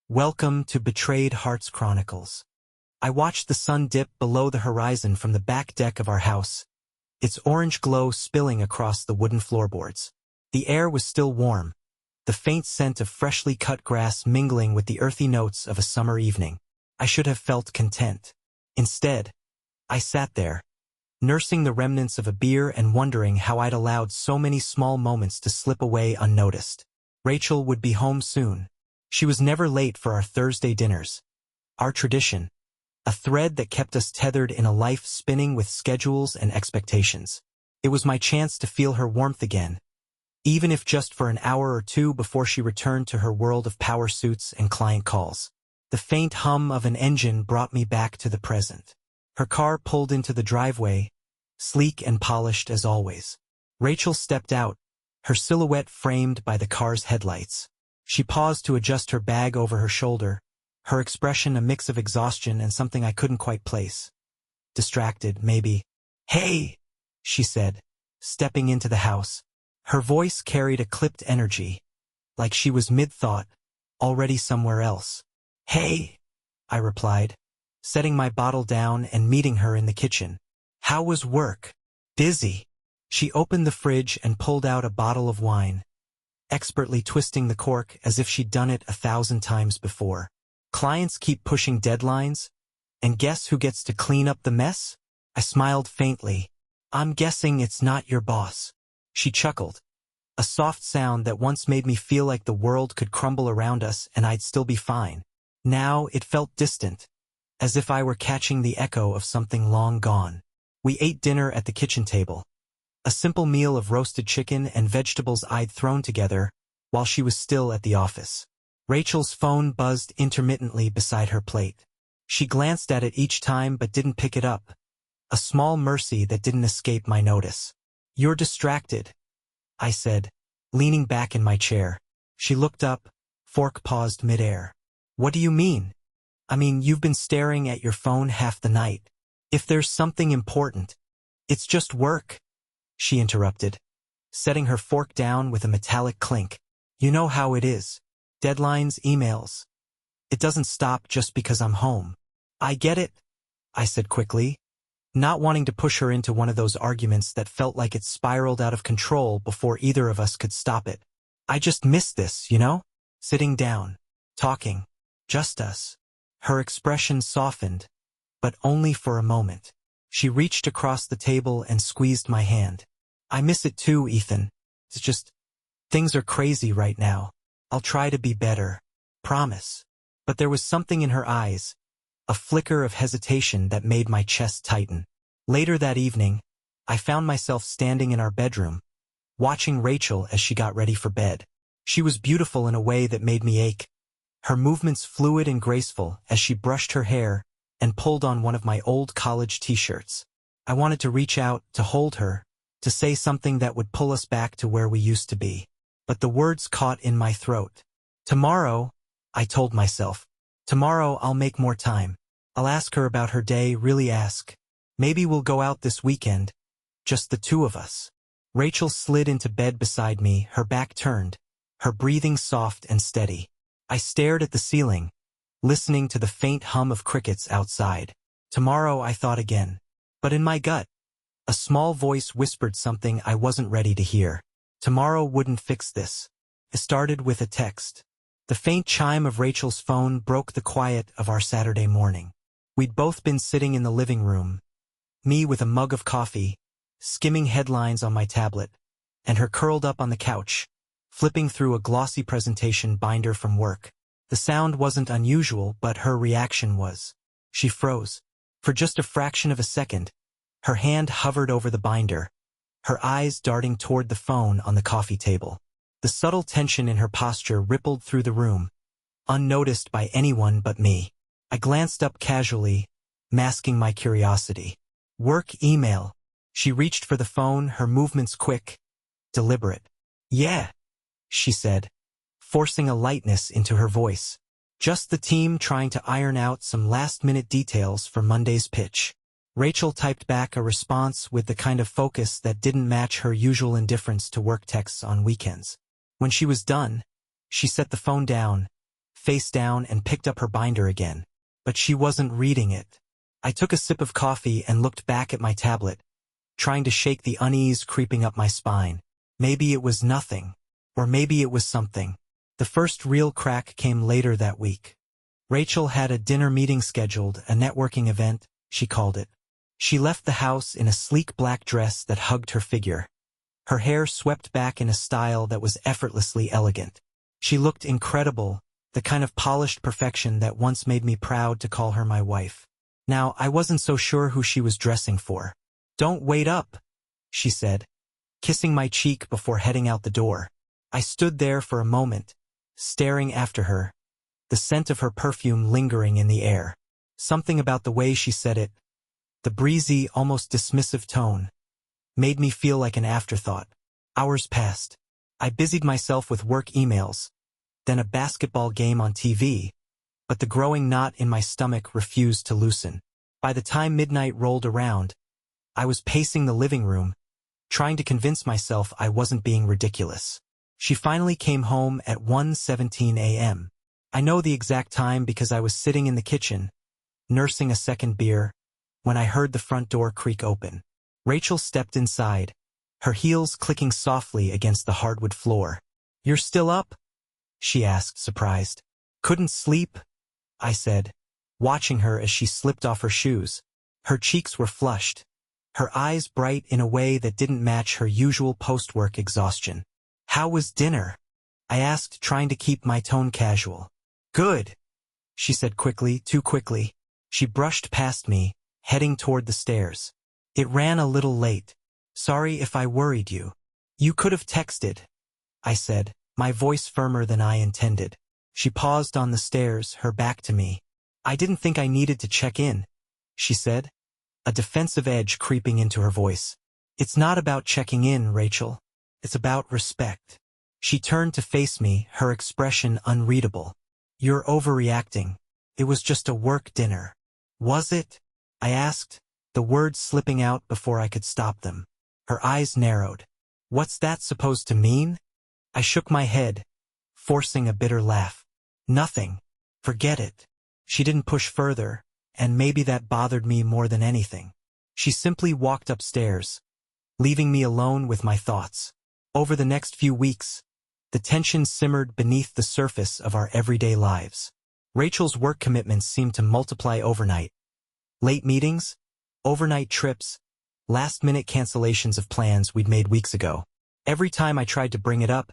Welcome to Betrayed Hearts Chronicles. I watched the sun dip below the horizon from the back deck of our house, its orange glow spilling across the wooden floorboards. The air was still warm, the faint scent of freshly cut grass mingling with the earthy notes of a summer evening. I should have felt content. Instead, I sat there, nursing the remnants of a beer and wondering how I'd allowed so many small moments to slip away unnoticed. Rachel would be home soon. She was never late for our Thursday dinners. Our tradition, a thread that kept us tethered in a life spinning with schedules and expectations. It was my chance to feel her warmth again, even if just for an hour or two before she returned to her world of power suits and client calls. The faint hum of an engine brought me back to the present. Her car pulled into the driveway, sleek and polished as always. Rachel stepped out, her silhouette framed by the car's headlights. She paused to adjust her bag over her shoulder, her expression a mix of exhaustion and something I couldn't quite place. Distracted, maybe. "Hey," she said, stepping into the house. Her voice carried a clipped energy, like she was mid-thought, already somewhere else. "Hey," I replied, setting my bottle down and meeting her in the kitchen. "How was work?" "Busy." She opened the fridge and pulled out a bottle of wine, expertly twisting the cork as if she'd done it 1,000 times before. "Clients keep pushing deadlines, and guess who gets to clean up the mess?" I smiled faintly. "I'm guessing it's not your boss." She chuckled, a soft sound that once made me feel like the world could crumble around us and I'd still be fine. Now it felt distant, as if I were catching the echo of something long gone. We ate dinner at the kitchen table, a simple meal of roasted chicken and vegetables I'd thrown together while she was still at the office. Rachel's phone buzzed intermittently beside her plate. She glanced at it each time but didn't pick it up, a small mercy that didn't escape my notice. "You're distracted," I said, leaning back in my chair. She looked up, fork paused midair. "What do you mean?" "I mean, you've been staring at your phone half the night. If there's something important, it's just work," she interrupted, setting her fork down with a metallic clink. "You know how it is. Deadlines, emails. It doesn't stop just because I'm home." "I get it," I said quickly, not wanting to push her into one of those arguments that felt like it spiraled out of control before either of us could stop it. "I just miss this, you know? Sitting down, talking, just us." Her expression softened, but only for a moment. She reached across the table and squeezed my hand. "I miss it too, Ethan. It's just, things are crazy right now. I'll try to be better. Promise." But there was something in her eyes, a flicker of hesitation that made my chest tighten. Later that evening, I found myself standing in our bedroom, watching Rachel as she got ready for bed. She was beautiful in a way that made me ache, her movements fluid and graceful as she brushed her hair and pulled on one of my old college t-shirts. I wanted to reach out, to hold her, to say something that would pull us back to where we used to be. But the words caught in my throat. "Tomorrow," I told myself. "Tomorrow I'll make more time. I'll ask her about her day, really ask. Maybe we'll go out this weekend, just the two of us." Rachel slid into bed beside me, her back turned, her breathing soft and steady. I stared at the ceiling, listening to the faint hum of crickets outside. Tomorrow, I thought again. But in my gut, a small voice whispered something I wasn't ready to hear. Tomorrow wouldn't fix this. It started with a text. The faint chime of Rachel's phone broke the quiet of our Saturday morning. We'd both been sitting in the living room, me with a mug of coffee, skimming headlines on my tablet, and her curled up on the couch, flipping through a glossy presentation binder from work. The sound wasn't unusual, but her reaction was. She froze. For just a fraction of a second, her hand hovered over the binder, her eyes darting toward the phone on the coffee table. The subtle tension in her posture rippled through the room, unnoticed by anyone but me. I glanced up casually, masking my curiosity. "Work email." She reached for the phone, her movements quick, deliberate. "Yeah," she said, forcing a lightness into her voice. "Just the team trying to iron out some last-minute details for Monday's pitch." Rachel typed back a response with the kind of focus that didn't match her usual indifference to work texts on weekends. When she was done, she set the phone down, face down and picked up her binder again. But she wasn't reading it. I took a sip of coffee and looked back at my tablet, trying to shake the unease creeping up my spine. Maybe it was nothing. Or maybe it was something. The first real crack came later that week. Rachel had a dinner meeting scheduled, a networking event, she called it. She left the house in a sleek black dress that hugged her figure. Her hair swept back in a style that was effortlessly elegant. She looked incredible, the kind of polished perfection that once made me proud to call her my wife. Now, I wasn't so sure who she was dressing for. "Don't wait up," she said, kissing my cheek before heading out the door. I stood there for a moment, staring after her, the scent of her perfume lingering in the air. Something about the way she said it, the breezy, almost dismissive tone, made me feel like an afterthought. Hours passed. I busied myself with work emails, then a basketball game on TV, but the growing knot in my stomach refused to loosen. By the time midnight rolled around, I was pacing the living room, trying to convince myself I wasn't being ridiculous. She finally came home at 1:17 a.m. I know the exact time because I was sitting in the kitchen, nursing a second beer, when I heard the front door creak open. Rachel stepped inside, her heels clicking softly against the hardwood floor. "You're still up?" she asked, surprised. "Couldn't sleep?" I said, watching her as she slipped off her shoes. Her cheeks were flushed, her eyes bright in a way that didn't match her usual post-work exhaustion. "How was dinner?" I asked, trying to keep my tone casual. "Good," she said quickly, too quickly. She brushed past me, heading toward the stairs. "It ran a little late. Sorry if I worried you." "You could have texted," I said, my voice firmer than I intended. She paused on the stairs, her back to me. "I didn't think I needed to check in," she said, a defensive edge creeping into her voice. "It's not about checking in, Rachel. It's about respect." She turned to face me, her expression unreadable. "You're overreacting. It was just a work dinner." "Was it?" I asked, the words slipping out before I could stop them. Her eyes narrowed. "What's that supposed to mean?" I shook my head, forcing a bitter laugh. "Nothing. Forget it." She didn't push further, and maybe that bothered me more than anything. She simply walked upstairs, leaving me alone with my thoughts. Over the next few weeks, the tension simmered beneath the surface of our everyday lives. Rachel's work commitments seemed to multiply overnight. Late meetings, overnight trips, last-minute cancellations of plans we'd made weeks ago. Every time I tried to bring it up,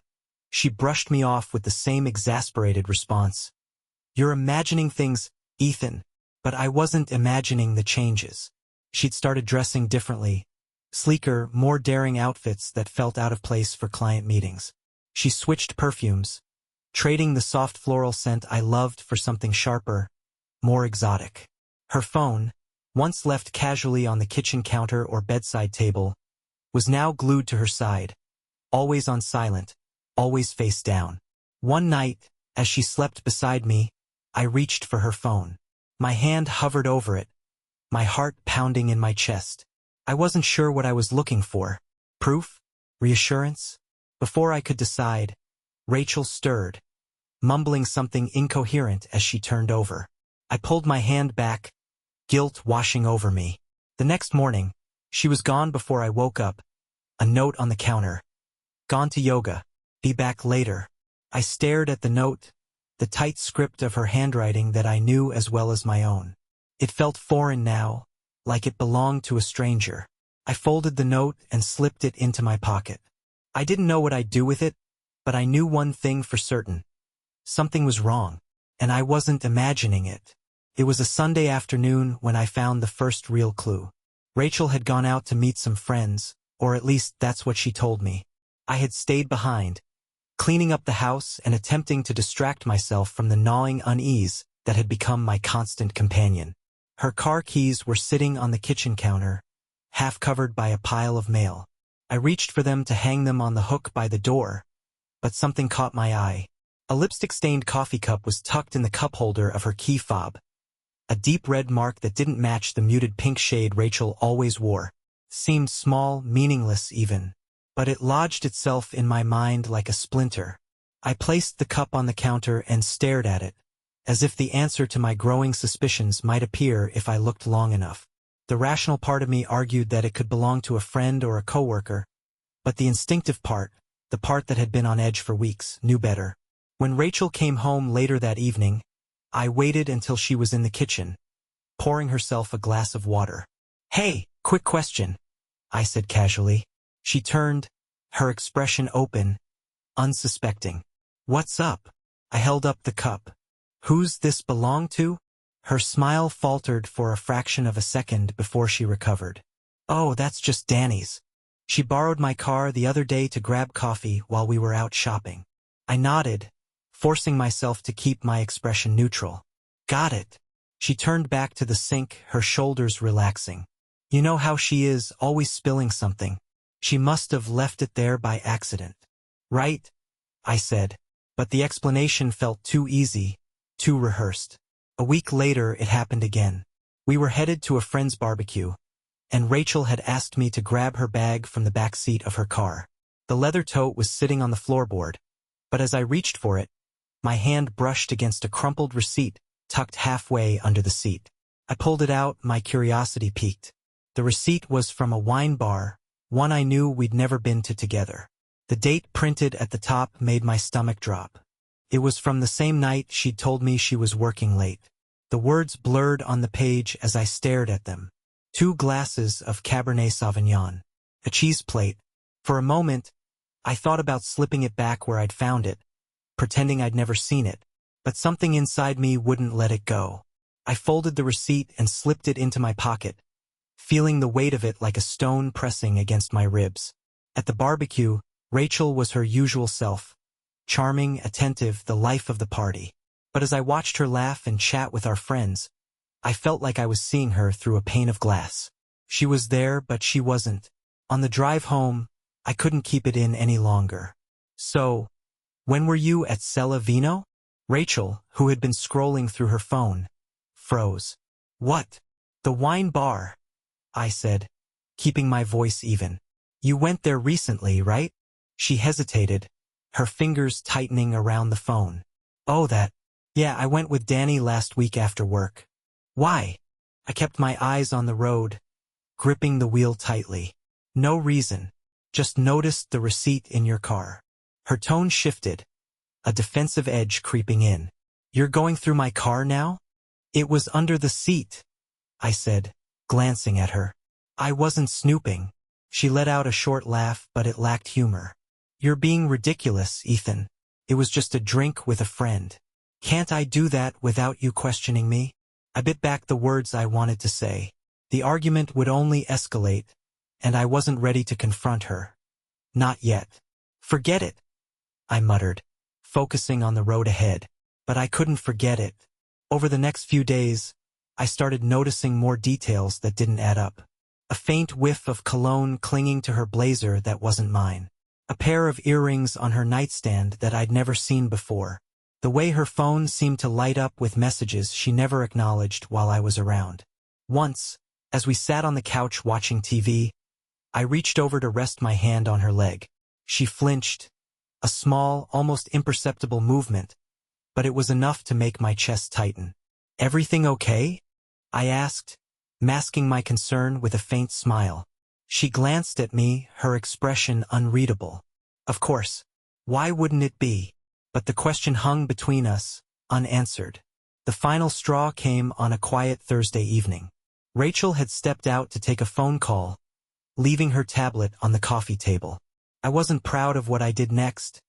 she brushed me off with the same exasperated response. "You're imagining things, Ethan." But I wasn't imagining the changes. She'd started dressing differently, sleeker, more daring outfits that felt out of place for client meetings. She switched perfumes, trading the soft floral scent I loved for something sharper, more exotic. Her phone, once left casually on the kitchen counter or bedside table, was now glued to her side, always on silent, always face down. One night, as she slept beside me, I reached for her phone. My hand hovered over it, my heart pounding in my chest. I wasn't sure what I was looking for. Proof? Reassurance? Before I could decide, Rachel stirred, mumbling something incoherent as she turned over. I pulled my hand back, guilt washing over me. The next morning, she was gone before I woke up, a note on the counter. "Gone to yoga. Be back later." I stared at the note, the tight script of her handwriting that I knew as well as my own. It felt foreign now, like it belonged to a stranger. I folded the note and slipped it into my pocket. I didn't know what I'd do with it, but I knew one thing for certain. Something was wrong, and I wasn't imagining it. It was a Sunday afternoon when I found the first real clue. Rachel had gone out to meet some friends, or at least that's what she told me. I had stayed behind, cleaning up the house and attempting to distract myself from the gnawing unease that had become my constant companion. Her car keys were sitting on the kitchen counter, half covered by a pile of mail. I reached for them to hang them on the hook by the door, but something caught my eye. A lipstick-stained coffee cup was tucked in the cup holder of her key fob, a deep red mark that didn't match the muted pink shade Rachel always wore. Seemed small, meaningless even, but it lodged itself in my mind like a splinter. I placed the cup on the counter and stared at it, as if the answer to my growing suspicions might appear if I looked long enough. The rational part of me argued that it could belong to a friend or a coworker, but the instinctive part, the part that had been on edge for weeks, knew better. When Rachel came home later that evening, I waited until she was in the kitchen, pouring herself a glass of water. "Hey, quick question," I said casually. She turned, her expression open, unsuspecting. "What's up?" I held up the cup. "Who's this belong to?" Her smile faltered for a fraction of a second before she recovered. "Oh, that's just Danny's. She borrowed my car the other day to grab coffee while we were out shopping." I nodded, forcing myself to keep my expression neutral. "Got it." She turned back to the sink, her shoulders relaxing. "You know how she is, always spilling something. She must have left it there by accident." "Right," I said, but the explanation felt too easy, too rehearsed. A week later it happened again. We were headed to a friend's barbecue, and Rachel had asked me to grab her bag from the back seat of her car. The leather tote was sitting on the floorboard, but as I reached for it, my hand brushed against a crumpled receipt tucked halfway under the seat. I pulled it out, my curiosity piqued. The receipt was from a wine bar, one I knew we'd never been to together. The date printed at the top made my stomach drop. It was from the same night she'd told me she was working late. The words blurred on the page as I stared at them. 2 glasses of Cabernet Sauvignon. A cheese plate. For a moment, I thought about slipping it back where I'd found it, pretending I'd never seen it, but something inside me wouldn't let it go. I folded the receipt and slipped it into my pocket, feeling the weight of it like a stone pressing against my ribs. At the barbecue, Rachel was her usual self, charming, attentive, the life of the party. But as I watched her laugh and chat with our friends, I felt like I was seeing her through a pane of glass. She was there, but she wasn't. On the drive home, I couldn't keep it in any longer. "So, when were you at Sella Vino?" Rachel, who had been scrolling through her phone, froze. "What?" "The wine bar," I said, keeping my voice even. "You went there recently, right?" She hesitated, her fingers tightening around the phone. "Oh, that. Yeah, I went with Danny last week after work." "Why?" I kept my eyes on the road, gripping the wheel tightly. "No reason. Just noticed the receipt in your car." Her tone shifted, a defensive edge creeping in. "You're going through my car now?" "It was under the seat," I said, glancing at her. "I wasn't snooping." She let out a short laugh, but it lacked humor. "You're being ridiculous, Ethan. It was just a drink with a friend. Can't I do that without you questioning me?" I bit back the words I wanted to say. The argument would only escalate, and I wasn't ready to confront her. Not yet. "Forget it," I muttered, focusing on the road ahead. But I couldn't forget it. Over the next few days, I started noticing more details that didn't add up. A faint whiff of cologne clinging to her blazer that wasn't mine. A pair of earrings on her nightstand that I'd never seen before. The way her phone seemed to light up with messages she never acknowledged while I was around. Once, as we sat on the couch watching TV, I reached over to rest my hand on her leg. She flinched, a small, almost imperceptible movement, but it was enough to make my chest tighten. "Everything okay?" I asked, masking my concern with a faint smile. She glanced at me, her expression unreadable. Of course. Why wouldn't it be? But the question hung between us, unanswered. The final straw came on a quiet Thursday evening. Rachel had stepped out to take a phone call, leaving her tablet on the coffee table. I wasn't proud of what I did next,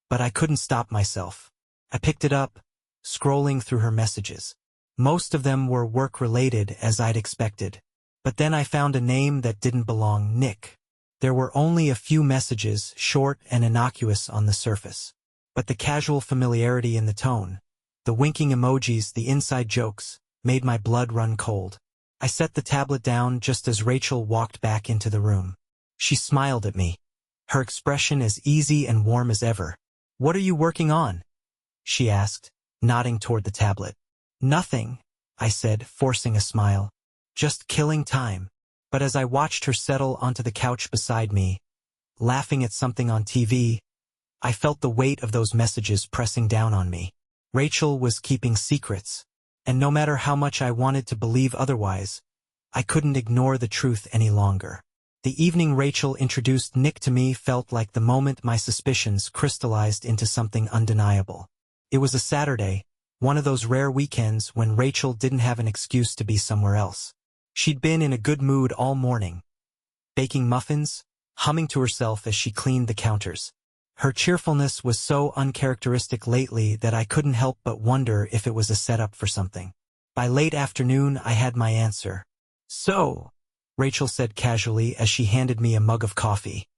but I couldn't stop myself. I picked it up, scrolling through her messages. Most of them were work-related, as I'd expected. But then I found a name that didn't belong, Nick. There were only a few messages, short and innocuous on the surface. But the casual familiarity in the tone, the winking emojis, the inside jokes, made my blood run cold. I set the tablet down just as Rachel walked back into the room. She smiled at me, her expression as easy and warm as ever. "What are you working on?" she asked, nodding toward the tablet. "Nothing," I said, forcing a smile. "Just killing time." But as I watched her settle onto the couch beside me, laughing at something on TV, I felt the weight of those messages pressing down on me. Rachel was keeping secrets, and no matter how much I wanted to believe otherwise, I couldn't ignore the truth any longer. The evening Rachel introduced Nick to me felt like the moment my suspicions crystallized into something undeniable. It was a Saturday, one of those rare weekends when Rachel didn't have an excuse to be somewhere else. She'd been in a good mood all morning, baking muffins, humming to herself as she cleaned the counters. Her cheerfulness was so uncharacteristic lately that I couldn't help but wonder if it was a setup for something. By late afternoon, I had my answer. "So," Rachel said casually as she handed me a mug of coffee.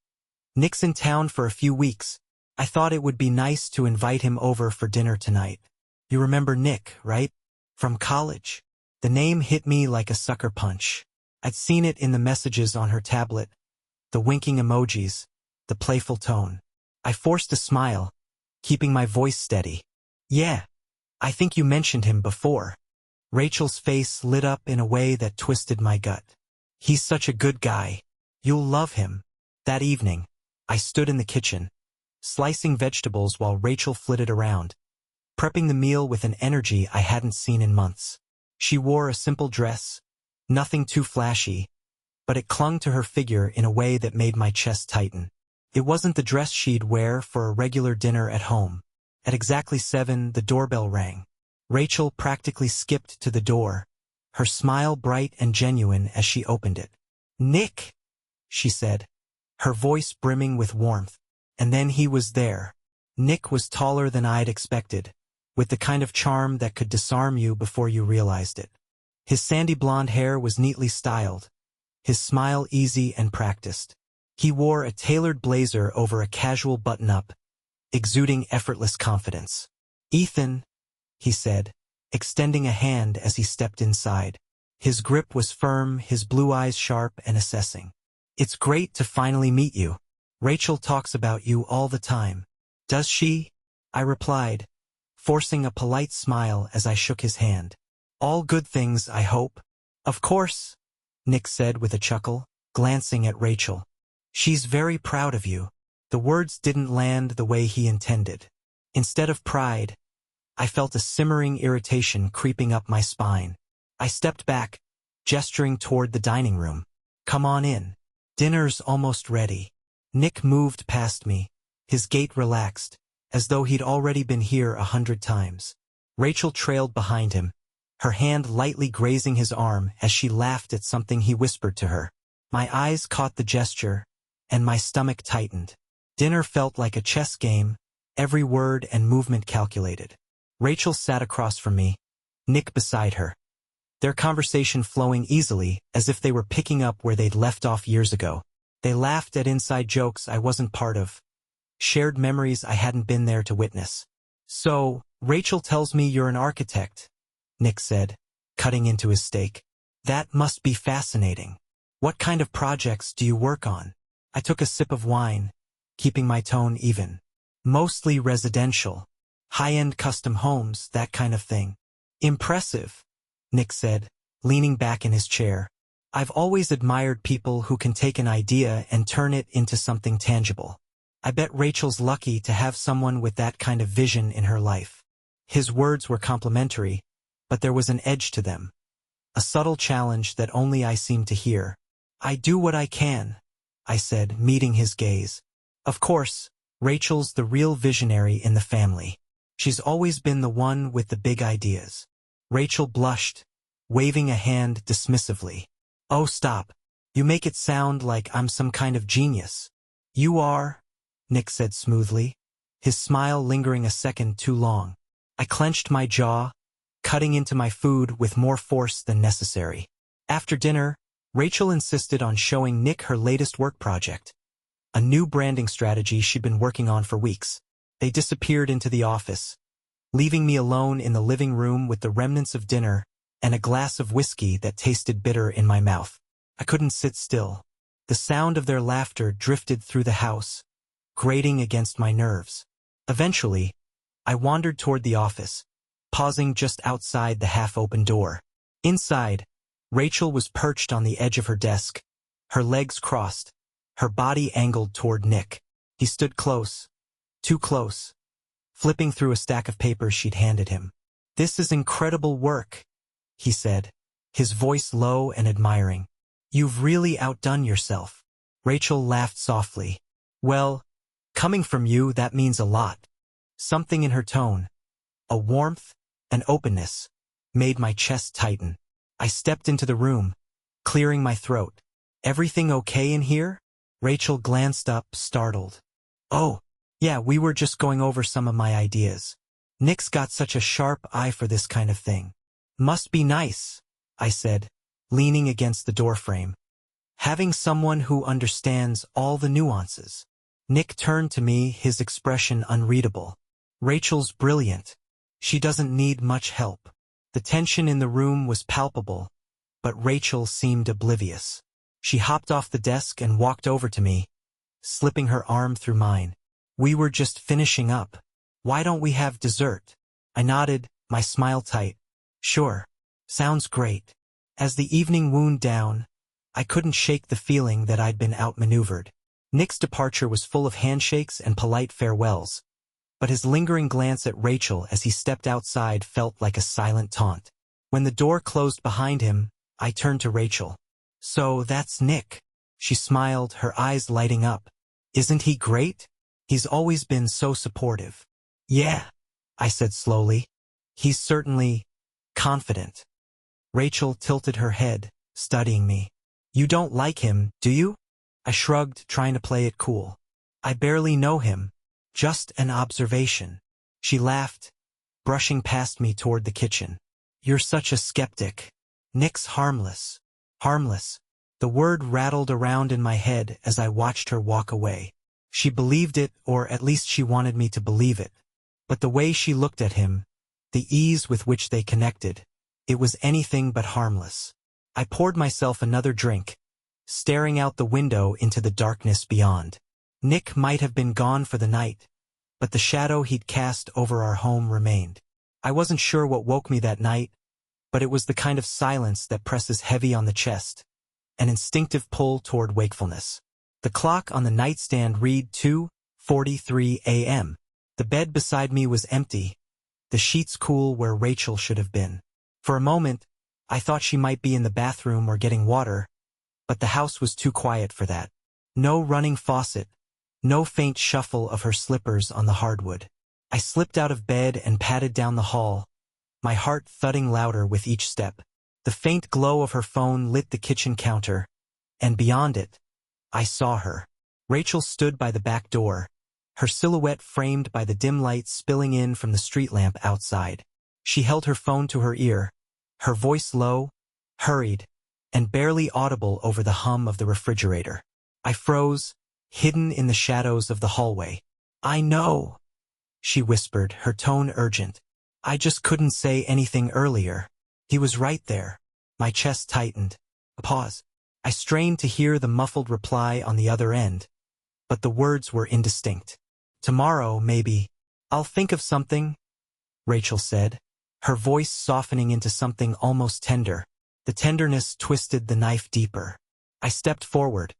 "Nick's in town for a few weeks. I thought it would be nice to invite him over for dinner tonight. You remember Nick, right? From college?" The name hit me like a sucker punch. I'd seen it in the messages on her tablet, the winking emojis, the playful tone. I forced a smile, keeping my voice steady. "Yeah, I think you mentioned him before." Rachel's face lit up in a way that twisted my gut. "He's such a good guy. You'll love him." That evening, I stood in the kitchen, slicing vegetables while Rachel flitted around, prepping the meal with an energy I hadn't seen in months. She wore a simple dress, nothing too flashy, but it clung to her figure in a way that made my chest tighten. It wasn't the dress she'd wear for a regular dinner at home. At exactly 7, the doorbell rang. Rachel practically skipped to the door, her smile bright and genuine as she opened it. "Nick," she said, her voice brimming with warmth. And then he was there. Nick was taller than I'd expected, with the kind of charm that could disarm you before you realized it. His sandy blonde hair was neatly styled, his smile easy and practiced. He wore a tailored blazer over a casual button-up, exuding effortless confidence. "Ethan," he said, extending a hand as he stepped inside. His grip was firm, his blue eyes sharp and assessing. "It's great to finally meet you. Rachel talks about you all the time." "Does she?" I replied, forcing a polite smile as I shook his hand. "All good things, I hope." "Of course," Nick said with a chuckle, glancing at Rachel. "She's very proud of you." The words didn't land the way he intended. Instead of pride, I felt a simmering irritation creeping up my spine. I stepped back, gesturing toward the dining room. "Come on in. Dinner's almost ready." Nick moved past me, his gait relaxed, as though he'd already been here 100 times. Rachel trailed behind him, her hand lightly grazing his arm as she laughed at something he whispered to her. My eyes caught the gesture, and my stomach tightened. Dinner felt like a chess game, every word and movement calculated. Rachel sat across from me, Nick beside her, their conversation flowing easily as if they were picking up where they'd left off years ago. They laughed at inside jokes I wasn't part of, shared memories I hadn't been there to witness. "So, Rachel tells me you're an architect," Nick said, cutting into his steak. "That must be fascinating. What kind of projects do you work on?" I took a sip of wine, keeping my tone even. "Mostly residential. High-end custom homes, that kind of thing." "Impressive," Nick said, leaning back in his chair. "I've always admired people who can take an idea and turn it into something tangible. I bet Rachel's lucky to have someone with that kind of vision in her life." His words were complimentary, but there was an edge to them, a subtle challenge that only I seemed to hear. "I do what I can," I said, meeting his gaze. "Of course, Rachel's the real visionary in the family. She's always been the one with the big ideas." Rachel blushed, waving a hand dismissively. "Oh, stop. You make it sound like I'm some kind of genius." "You are," Nick said smoothly, his smile lingering a second too long. I clenched my jaw, cutting into my food with more force than necessary. After dinner, Rachel insisted on showing Nick her latest work project, a new branding strategy she'd been working on for weeks. They disappeared into the office, leaving me alone in the living room with the remnants of dinner and a glass of whiskey that tasted bitter in my mouth. I couldn't sit still. The sound of their laughter drifted through the house, grating against my nerves. Eventually, I wandered toward the office, pausing just outside the half-open door. Inside, Rachel was perched on the edge of her desk, her legs crossed, her body angled toward Nick. He stood close, too close, flipping through a stack of papers she'd handed him. "This is incredible work," he said, his voice low and admiring. "You've really outdone yourself." Rachel laughed softly. "Well, coming from you, that means a lot." Something in her tone, a warmth, an openness, made my chest tighten. I stepped into the room, clearing my throat. "Everything okay in here?" Rachel glanced up, startled. "Oh, yeah, we were just going over some of my ideas. Nick's got such a sharp eye for this kind of thing." "Must be nice," I said, leaning against the doorframe. "Having someone who understands all the nuances." Nick turned to me, his expression unreadable. "Rachel's brilliant. She doesn't need much help." The tension in the room was palpable, but Rachel seemed oblivious. She hopped off the desk and walked over to me, slipping her arm through mine. "We were just finishing up. Why don't we have dessert?" I nodded, my smile tight. "Sure. Sounds great." As the evening wound down, I couldn't shake the feeling that I'd been outmaneuvered. Nick's departure was full of handshakes and polite farewells, but his lingering glance at Rachel as he stepped outside felt like a silent taunt. When the door closed behind him, I turned to Rachel. "So that's Nick." She smiled, her eyes lighting up. "Isn't he great? He's always been so supportive." "Yeah," I said slowly. "He's certainly confident." Rachel tilted her head, studying me. "You don't like him, do you?" I shrugged, trying to play it cool. "I barely know him. Just an observation." She laughed, brushing past me toward the kitchen. "You're such a skeptic. Nick's harmless." Harmless. The word rattled around in my head as I watched her walk away. She believed it, or at least she wanted me to believe it. But the way she looked at him, the ease with which they connected, it was anything but harmless. I poured myself another drink, staring out the window into the darkness beyond. Nick might have been gone for the night, but the shadow he'd cast over our home remained. I wasn't sure what woke me that night, but it was the kind of silence that presses heavy on the chest, an instinctive pull toward wakefulness. The clock on the nightstand read 2:43 a.m. The bed beside me was empty, the sheets cool where Rachel should have been. For a moment, I thought she might be in the bathroom or getting water, but the house was too quiet for that. No running faucet, no faint shuffle of her slippers on the hardwood. I slipped out of bed and padded down the hall, my heart thudding louder with each step. The faint glow of her phone lit the kitchen counter, and beyond it, I saw her. Rachel stood by the back door, her silhouette framed by the dim light spilling in from the street lamp outside. She held her phone to her ear, her voice low, hurried, and barely audible over the hum of the refrigerator. I froze, hidden in the shadows of the hallway. "I know," she whispered, her tone urgent. "I just couldn't say anything earlier." He was right there. My chest tightened. A pause. I strained to hear the muffled reply on the other end, but the words were indistinct. "Tomorrow, maybe. I'll think of something," Rachel said, her voice softening into something almost tender. The tenderness twisted the knife deeper. I stepped forward,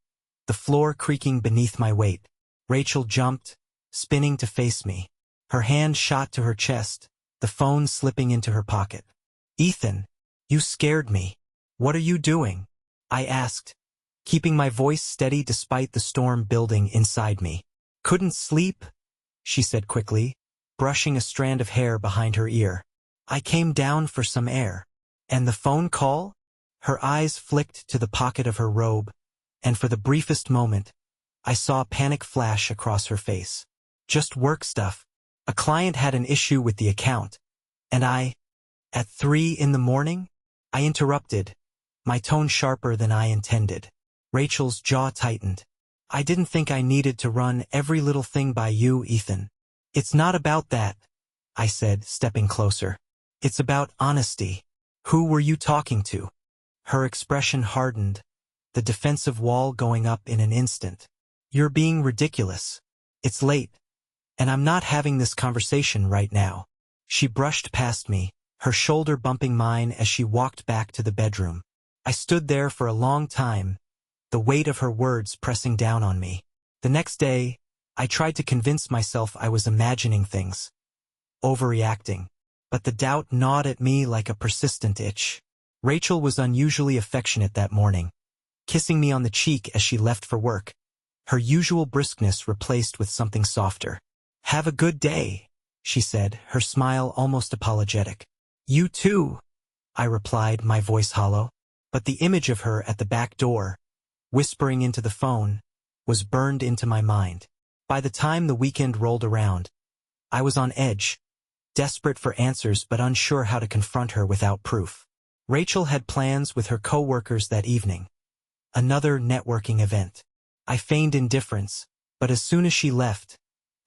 the floor creaking beneath my weight. Rachel jumped, spinning to face me. Her hand shot to her chest, the phone slipping into her pocket. "Ethan, you scared me. What are you doing?" I asked, keeping my voice steady despite the storm building inside me. "Couldn't sleep," she said quickly, brushing a strand of hair behind her ear. "I came down for some air." "And the phone call?" Her eyes flicked to the pocket of her robe, and for the briefest moment, I saw a panic flash across her face. "Just work stuff. A client had an issue with the account, and At 3 in the morning? I interrupted, my tone sharper than I intended. Rachel's jaw tightened. "I didn't think I needed to run every little thing by you, Ethan." "It's not about that," I said, stepping closer. "It's about honesty. Who were you talking to?" Her expression hardened, the defensive wall going up in an instant. "You're being ridiculous. It's late, and I'm not having this conversation right now." She brushed past me, her shoulder bumping mine as she walked back to the bedroom. I stood there for a long time, the weight of her words pressing down on me. The next day, I tried to convince myself I was imagining things, overreacting. But the doubt gnawed at me like a persistent itch. Rachel was unusually affectionate that morning, kissing me on the cheek as she left for work, her usual briskness replaced with something softer. "Have a good day," she said, her smile almost apologetic. "You too," I replied, my voice hollow. But the image of her at the back door, whispering into the phone, was burned into my mind. By the time the weekend rolled around, I was on edge, desperate for answers but unsure how to confront her without proof. Rachel had plans with her co-workers that evening. Another networking event. I feigned indifference, but as soon as she left,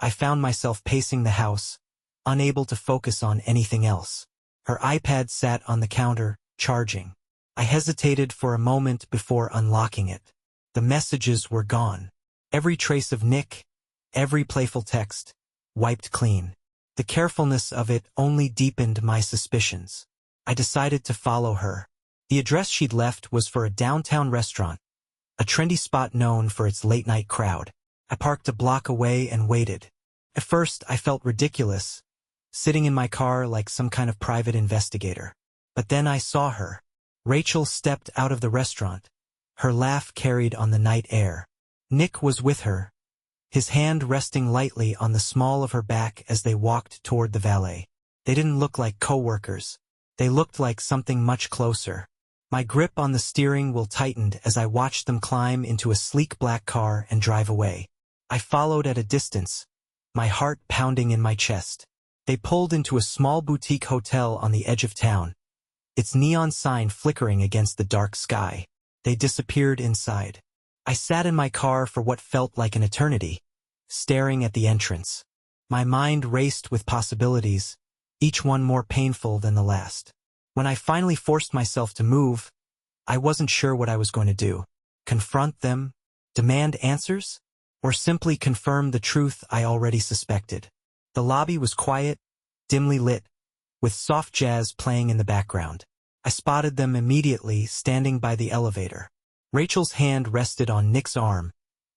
I found myself pacing the house, unable to focus on anything else. Her iPad sat on the counter, charging. I hesitated for a moment before unlocking it. The messages were gone. Every trace of Nick, every playful text, wiped clean. The carefulness of it only deepened my suspicions. I decided to follow her. The address she'd left was for a downtown restaurant, a trendy spot known for its late-night crowd. I parked a block away and waited. At first, I felt ridiculous, sitting in my car like some kind of private investigator. But then I saw her. Rachel stepped out of the restaurant, her laugh carried on the night air. Nick was with her, his hand resting lightly on the small of her back as they walked toward the valet. They didn't look like co-workers. They looked like something much closer. My grip on the steering wheel tightened as I watched them climb into a sleek black car and drive away. I followed at a distance, my heart pounding in my chest. They pulled into a small boutique hotel on the edge of town, its neon sign flickering against the dark sky. They disappeared inside. I sat in my car for what felt like an eternity, staring at the entrance. My mind raced with possibilities, each one more painful than the last. When I finally forced myself to move, I wasn't sure what I was going to do. Confront them, demand answers, or simply confirm the truth I already suspected. The lobby was quiet, dimly lit, with soft jazz playing in the background. I spotted them immediately standing by the elevator. Rachel's hand rested on Nick's arm,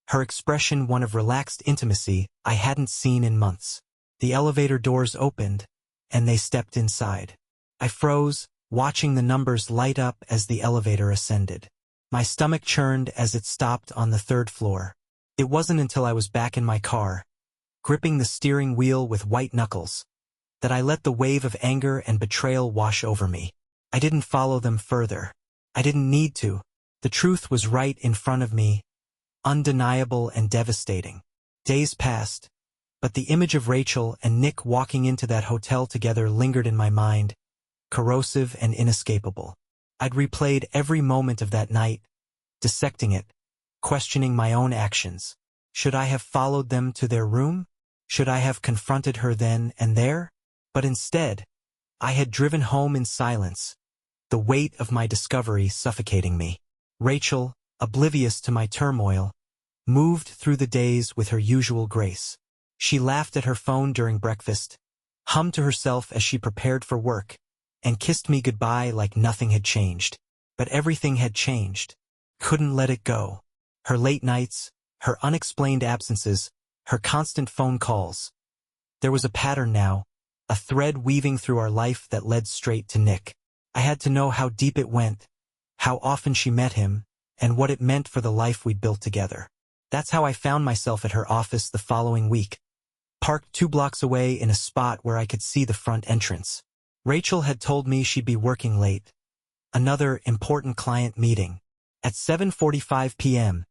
her expression one of relaxed intimacy I hadn't seen in months. The elevator doors opened, and they stepped inside. I froze, watching the numbers light up as the elevator ascended. My stomach churned as it stopped on the third floor. It wasn't until I was back in my car, gripping the steering wheel with white knuckles, that I let the wave of anger and betrayal wash over me. I didn't follow them further. I didn't need to. The truth was right in front of me, undeniable and devastating. Days passed, but the image of Rachel and Nick walking into that hotel together lingered in my mind, corrosive and inescapable. I'd replayed every moment of that night, dissecting it, questioning my own actions. Should I have followed them to their room? Should I have confronted her then and there? But instead, I had driven home in silence, the weight of my discovery suffocating me. Rachel, oblivious to my turmoil, moved through the days with her usual grace. She laughed at her phone during breakfast, hummed to herself as she prepared for work, and kissed me goodbye like nothing had changed. But everything had changed. Couldn't let it go. Her late nights, her unexplained absences, her constant phone calls. There was a pattern now, a thread weaving through our life that led straight to Nick. I had to know how deep it went, how often she met him, and what it meant for the life we'd built together. That's how I found myself at her office the following week, parked 2 blocks away in a spot where I could see the front entrance. Rachel had told me she'd be working late. Another important client meeting. At 7:45 p.m.,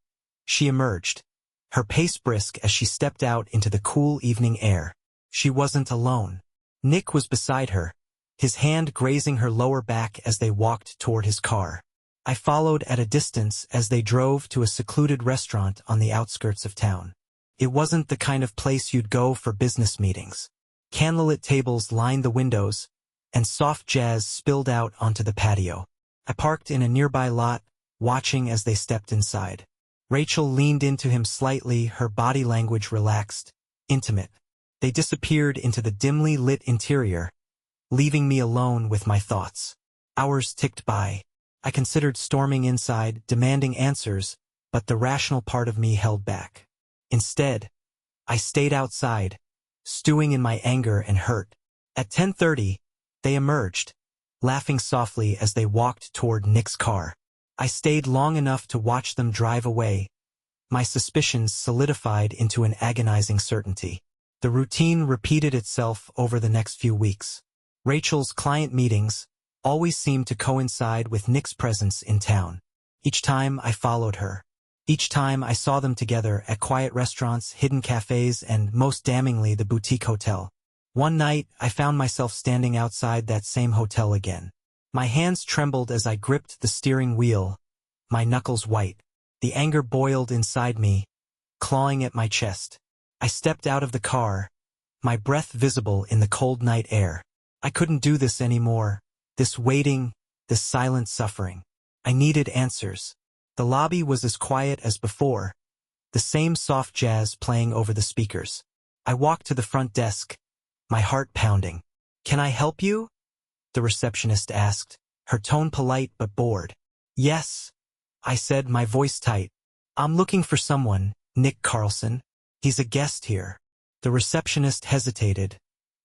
she emerged, her pace brisk as she stepped out into the cool evening air. She wasn't alone. Nick was beside her, his hand grazing her lower back as they walked toward his car. I followed at a distance as they drove to a secluded restaurant on the outskirts of town. It wasn't the kind of place you'd go for business meetings. Candlelit tables lined the windows, and soft jazz spilled out onto the patio. I parked in a nearby lot, watching as they stepped inside. Rachel leaned into him slightly, her body language relaxed, intimate. They disappeared into the dimly lit interior, leaving me alone with my thoughts. Hours ticked by. I considered storming inside, demanding answers, but the rational part of me held back. Instead, I stayed outside, stewing in my anger and hurt. At 10:30, they emerged, laughing softly as they walked toward Nick's car. I stayed long enough to watch them drive away, my suspicions solidified into an agonizing certainty. The routine repeated itself over the next few weeks. Rachel's client meetings always seemed to coincide with Nick's presence in town. Each time I followed her. Each time I saw them together at quiet restaurants, hidden cafes, and most damningly the boutique hotel. One night, I found myself standing outside that same hotel again. My hands trembled as I gripped the steering wheel, my knuckles white. The anger boiled inside me, clawing at my chest. I stepped out of the car, my breath visible in the cold night air. I couldn't do this anymore. This waiting, this silent suffering. I needed answers. The lobby was as quiet as before, the same soft jazz playing over the speakers. I walked to the front desk, my heart pounding. "Can I help you?" the receptionist asked, her tone polite but bored. "Yes," I said, my voice tight. "I'm looking for someone, Nick Carlson. He's a guest here." The receptionist hesitated,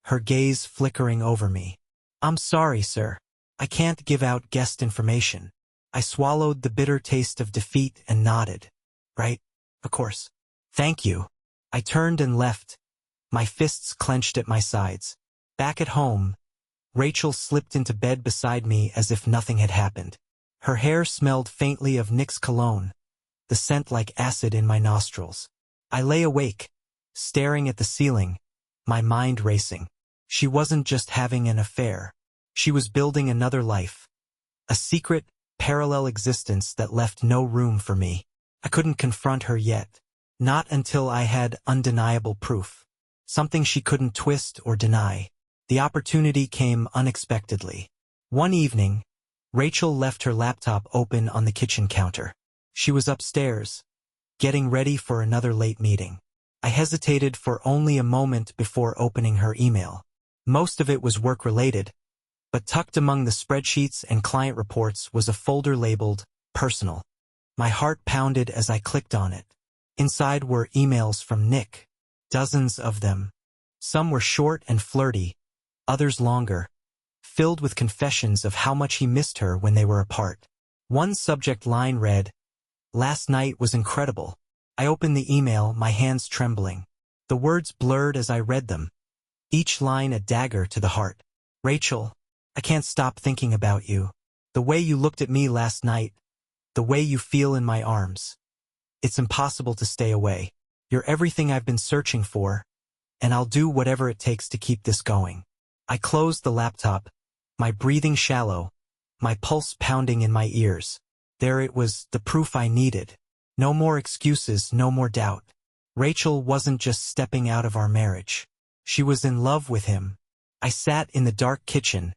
her gaze flickering over me. "I'm sorry, sir. I can't give out guest information." I swallowed the bitter taste of defeat and nodded. "Right, of course. Thank you." I turned and left, my fists clenched at my sides. Back at home, Rachel slipped into bed beside me as if nothing had happened. Her hair smelled faintly of Nick's cologne, the scent like acid in my nostrils. I lay awake, staring at the ceiling, my mind racing. She wasn't just having an affair. She was building another life. A secret, parallel existence that left no room for me. I couldn't confront her yet. Not until I had undeniable proof. Something she couldn't twist or deny. The opportunity came unexpectedly. One evening, Rachel left her laptop open on the kitchen counter. She was upstairs, getting ready for another late meeting. I hesitated for only a moment before opening her email. Most of it was work-related, but tucked among the spreadsheets and client reports was a folder labeled Personal. My heart pounded as I clicked on it. Inside were emails from Nick, dozens of them. Some were short and flirty, others longer, filled with confessions of how much he missed her when they were apart. One subject line read, "Last night was incredible." I opened the email, my hands trembling. The words blurred as I read them, each line a dagger to the heart. "Rachel, I can't stop thinking about you. The way you looked at me last night, the way you feel in my arms. It's impossible to stay away. You're everything I've been searching for, and I'll do whatever it takes to keep this going." I closed the laptop, my breathing shallow, my pulse pounding in my ears. There it was, the proof I needed. No more excuses, no more doubt. Rachel wasn't just stepping out of our marriage. She was in love with him. I sat in the dark kitchen,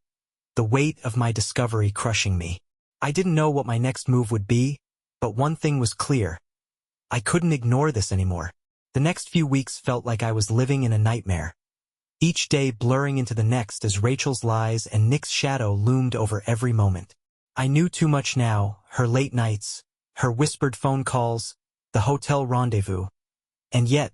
the weight of my discovery crushing me. I didn't know what my next move would be, but one thing was clear. I couldn't ignore this anymore. The next few weeks felt like I was living in a nightmare, each day blurring into the next as Rachel's lies and Nick's shadow loomed over every moment. I knew too much now, her late nights, her whispered phone calls, the hotel rendezvous. And yet,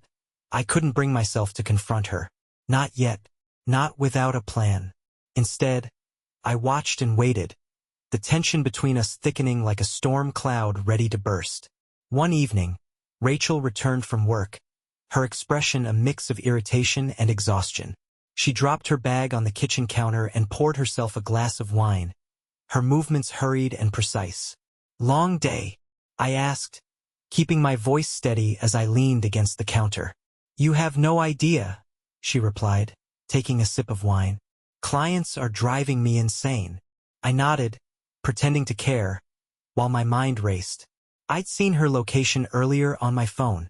I couldn't bring myself to confront her. Not yet. Not without a plan. Instead, I watched and waited, the tension between us thickening like a storm cloud ready to burst. One evening, Rachel returned from work, her expression a mix of irritation and exhaustion. She dropped her bag on the kitchen counter and poured herself a glass of wine, her movements hurried and precise. "Long day?" I asked, keeping my voice steady as I leaned against the counter. "You have no idea," she replied, taking a sip of wine. "Clients are driving me insane." I nodded, pretending to care, while my mind raced. I'd seen her location earlier on my phone,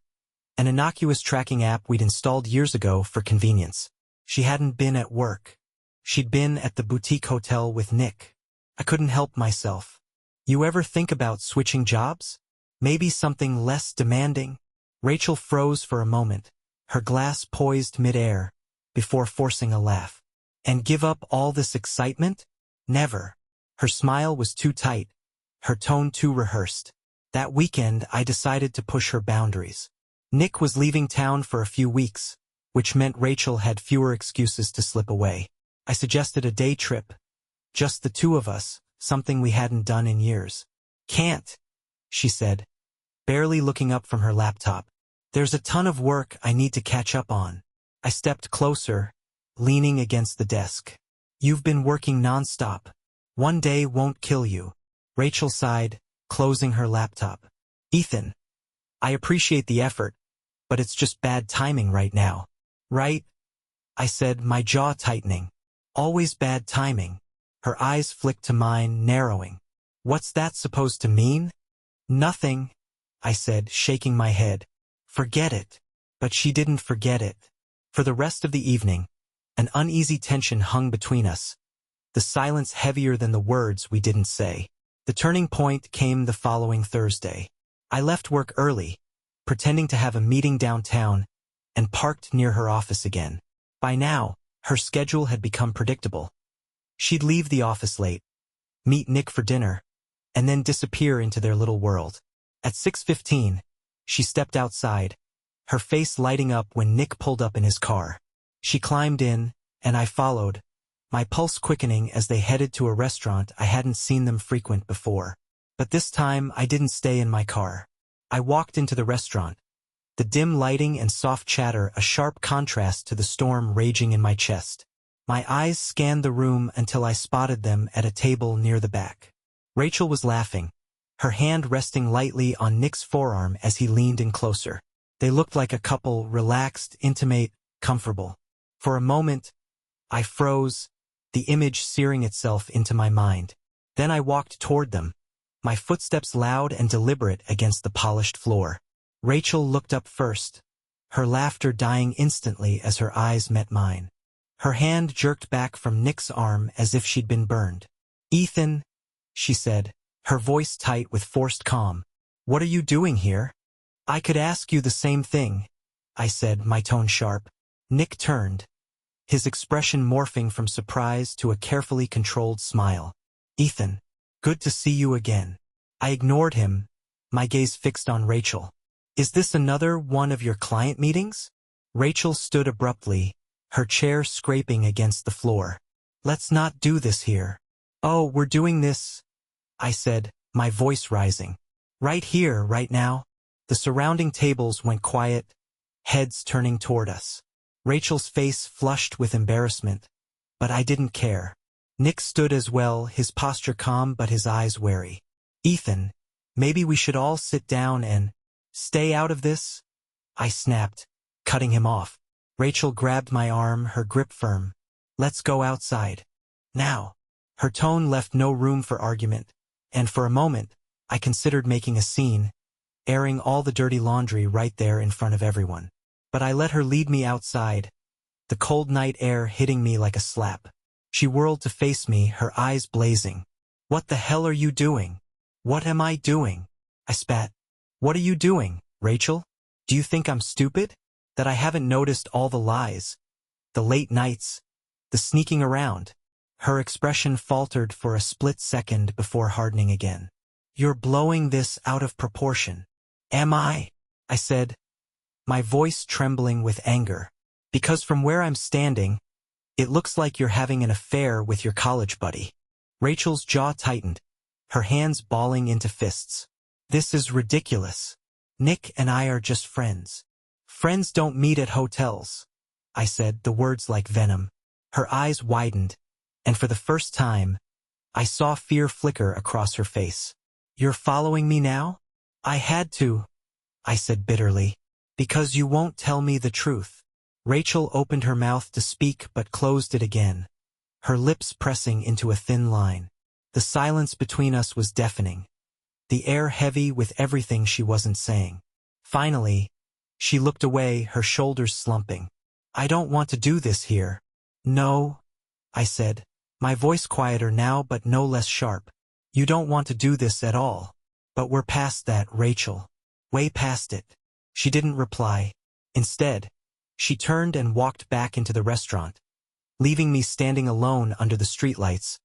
an innocuous tracking app we'd installed years ago for convenience. She hadn't been at work. She'd been at the boutique hotel with Nick. I couldn't help myself. "You ever think about switching jobs? Maybe something less demanding?" Rachel froze for a moment, her glass poised mid-air, before forcing a laugh. "And give up all this excitement? Never." Her smile was too tight, her tone too rehearsed. That weekend, I decided to push her boundaries. Nick was leaving town for a few weeks, which meant Rachel had fewer excuses to slip away. I suggested a day trip. Just the two of us, something we hadn't done in years. Can't, she said, barely looking up from her laptop. There's a ton of work I need to catch up on. I stepped closer, leaning against the desk. You've been working nonstop. One day won't kill you. Rachel sighed, closing her laptop. Ethan, I appreciate the effort, but it's just bad timing right now. Right? I said, my jaw tightening. Always bad timing. Her eyes flicked to mine, narrowing. What's that supposed to mean? Nothing, I said, shaking my head. Forget it. But she didn't forget it. For the rest of the evening, an uneasy tension hung between us, the silence heavier than the words we didn't say. The turning point came the following Thursday. I left work early, pretending to have a meeting downtown, and parked near her office again. By now, her schedule had become predictable. She'd leave the office late, meet Nick for dinner, and then disappear into their little world. At 6:15, she stepped outside, her face lighting up when Nick pulled up in his car. She climbed in, and I followed, my pulse quickening as they headed to a restaurant I hadn't seen them frequent before. But this time I didn't stay in my car. I walked into the restaurant, the dim lighting and soft chatter a sharp contrast to the storm raging in my chest. My eyes scanned the room until I spotted them at a table near the back. Rachel was laughing, her hand resting lightly on Nick's forearm as he leaned in closer. They looked like a couple, relaxed, intimate, comfortable. For a moment, I froze, the image searing itself into my mind. Then I walked toward them, my footsteps loud and deliberate against the polished floor. Rachel looked up first, her laughter dying instantly as her eyes met mine. Her hand jerked back from Nick's arm as if she'd been burned. Ethan, she said, her voice tight with forced calm. What are you doing here? I could ask you the same thing, I said, my tone sharp. Nick turned, his expression morphing from surprise to a carefully controlled smile. Ethan, good to see you again. I ignored him, my gaze fixed on Rachel. Is this another one of your client meetings? Rachel stood abruptly, her chair scraping against the floor. Let's not do this here. Oh, we're doing this, I said, my voice rising. Right here, right now. The surrounding tables went quiet, heads turning toward us. Rachel's face flushed with embarrassment, but I didn't care. Nick stood as well, his posture calm but his eyes wary. Ethan, maybe we should all sit down and stay out of this? I snapped, cutting him off. Rachel grabbed my arm, her grip firm. Let's go outside. Now. Her tone left no room for argument, and for a moment, I considered making a scene, airing all the dirty laundry right there in front of everyone. But I let her lead me outside, the cold night air hitting me like a slap. She whirled to face me, her eyes blazing. What the hell are you doing? What am I doing? I spat. What are you doing, Rachel? Do you think I'm stupid? That I haven't noticed all the lies? The late nights? The sneaking around? Her expression faltered for a split second before hardening again. You're blowing this out of proportion. Am I? I said, my voice trembling with anger. Because from where I'm standing, it looks like you're having an affair with your college buddy. Rachel's jaw tightened, her hands balling into fists. This is ridiculous. Nick and I are just friends. Friends don't meet at hotels, I said, the words like venom. Her eyes widened, and for the first time, I saw fear flicker across her face. You're following me now? I had to, I said bitterly. Because you won't tell me the truth. Rachel opened her mouth to speak but closed it again, her lips pressing into a thin line. The silence between us was deafening, the air heavy with everything she wasn't saying. Finally, she looked away, her shoulders slumping. I don't want to do this here. No, I said, my voice quieter now but no less sharp. You don't want to do this at all. But we're past that, Rachel. Way past it. She didn't reply. Instead, she turned and walked back into the restaurant, leaving me standing alone under the streetlights,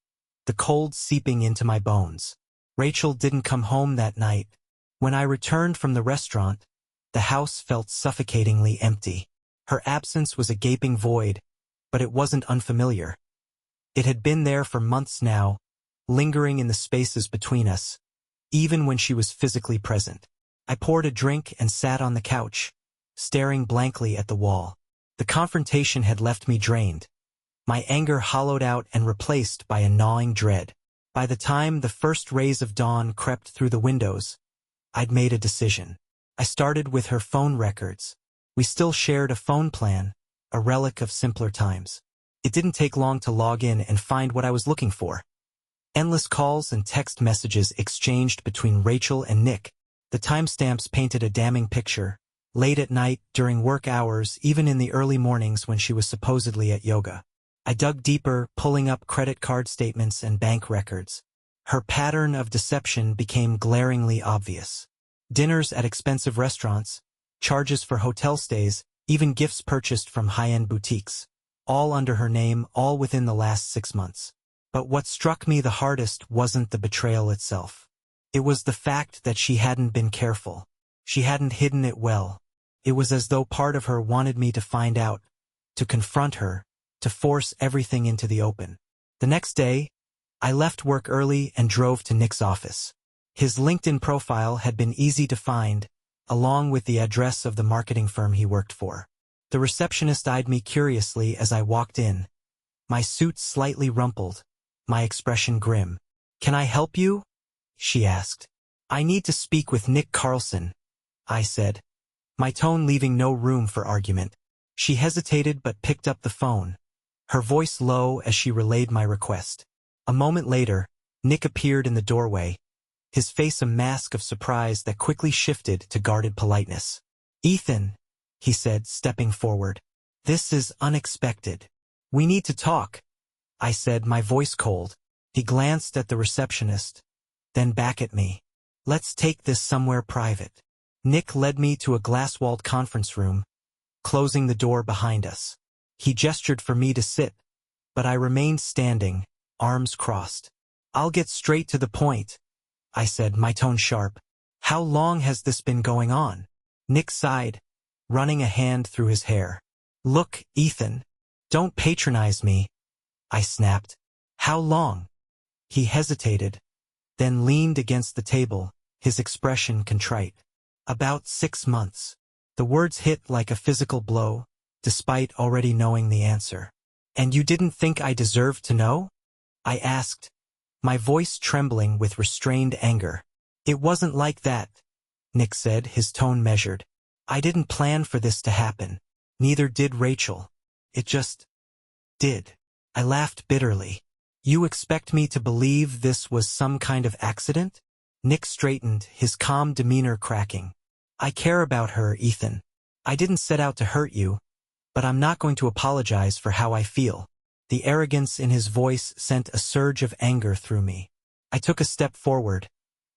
the cold seeping into my bones. Rachel didn't come home that night. When I returned from the restaurant, the house felt suffocatingly empty. Her absence was a gaping void, but it wasn't unfamiliar. It had been there for months now, lingering in the spaces between us, even when she was physically present. I poured a drink and sat on the couch, staring blankly at the wall. The confrontation had left me drained, my anger hollowed out and replaced by a gnawing dread. By the time the first rays of dawn crept through the windows, I'd made a decision. I started with her phone records. We still shared a phone plan, a relic of simpler times. It didn't take long to log in and find what I was looking for. Endless calls and text messages exchanged between Rachel and Nick. The timestamps painted a damning picture. Late at night, during work hours, even in the early mornings when she was supposedly at yoga. I dug deeper, pulling up credit card statements and bank records. Her pattern of deception became glaringly obvious. Dinners at expensive restaurants, charges for hotel stays, even gifts purchased from high-end boutiques. All under her name, all within the last 6 months. But what struck me the hardest wasn't the betrayal itself. It was the fact that she hadn't been careful. She hadn't hidden it well. It was as though part of her wanted me to find out, to confront her, to force everything into the open. The next day, I left work early and drove to Nick's office. His LinkedIn profile had been easy to find, along with the address of the marketing firm he worked for. The receptionist eyed me curiously as I walked in, my suit slightly rumpled, my expression grim. "Can I help you?" she asked. "I need to speak with Nick Carlson," I said, my tone leaving no room for argument. She hesitated but picked up the phone, her voice low as she relayed my request. A moment later, Nick appeared in the doorway, his face a mask of surprise that quickly shifted to guarded politeness. "Ethan," he said, stepping forward. "This is unexpected. We need to talk," I said, my voice cold. He glanced at the receptionist, then back at me. "Let's take this somewhere private." Nick led me to a glass-walled conference room, closing the door behind us. He gestured for me to sit, but I remained standing, arms crossed. "I'll get straight to the point," I said, my tone sharp. "How long has this been going on?" Nick sighed, running a hand through his hair. "Look, Ethan, don't patronize me," I snapped. "How long?" He hesitated, then leaned against the table, his expression contrite. "About 6 months." The words hit like a physical blow, despite already knowing the answer. "And you didn't think I deserved to know?" I asked, my voice trembling with restrained anger. "It wasn't like that," Nick said, his tone measured. "I didn't plan for this to happen. Neither did Rachel. It just did." I laughed bitterly. "You expect me to believe this was some kind of accident?" Nick straightened, his calm demeanor cracking. "I care about her, Ethan. I didn't set out to hurt you, but I'm not going to apologize for how I feel." The arrogance in his voice sent a surge of anger through me. I took a step forward,